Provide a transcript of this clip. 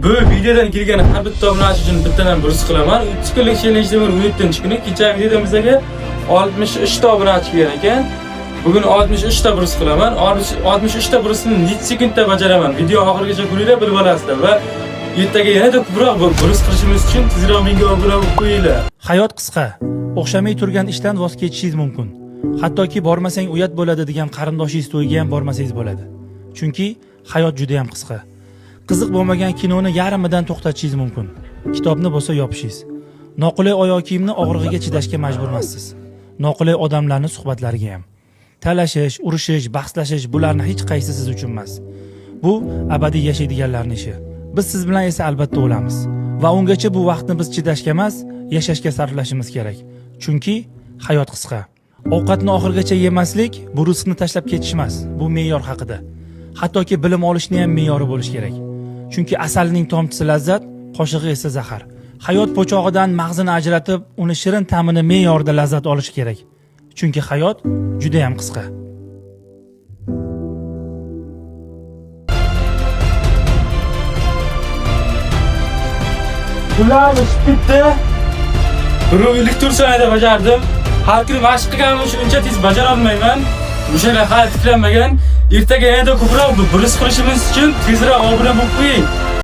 Bu videodan kelgan har bitta obunachi uchun bittadan bir qilaman. 3 kunlik challenge'da men 17 kuni kecha videomizga 63 ta obunachi kelgan ekan. Bugun 63 ta bir qilaman. 63 ta birisini necha sekundda bajaraman. Video oxirigacha ko'ringlar, bilib olasizlar va ertaga yanada ko'proq bir qilishimiz uchun tezroq menga obuna bo'lib qo'yinglar. Hayot qisqa. O'xshamay turgan ishdan voz kechishingiz mumkin. Hattoki bormasang uyat bo'ladi degan qarindoshingiz to'yiga ham bormasangiz bo'ladi. Chunki hayot juda ham qisqa. Qiziq bo'lmagan kinoni yarimidan to'xtatishingiz mumkin. Kitobni bo'lsa yopishingiz. Noqulay oyoq kiyimni og'rig'iga chidashga majburmasiz. Noqulay odamlarning suhbatlariga ham. Talashish, urushish, bahslashish bularni hech qaysi siz uchun emas. Bu abadiy yashaydiganlarning ishi. Biz siz bilan esa albatta o'lamiz va ungacha bu vaqtni biz chidashga emas, yashashga sarflashimiz kerak. Chunki hayot qisqa. Ovqatni oxirgacha yemaslik bu rizqni tashlab ketish emas, bu me'yor haqida. Hattoki bilim olishni ham me'yori bo'lish kerak. Chunki asalning tomchisi lazzat, qoshig'i esa zahar. Hayot po'chog'idan mag'zini ajratib, uni shirin ta'mini me'yorda lazzat olish kerak. Chunki hayot juda ham qisqa. Bularni bitta bir oylik tursanida bajardim. Har kuni mashq qilganim uchun uncha tez bajara olmayman. O'shalar hali tiklanmagan. Ertaga yanada ko'proq bir qilishimiz uchun tezroq obuna bo'lib qo'ying.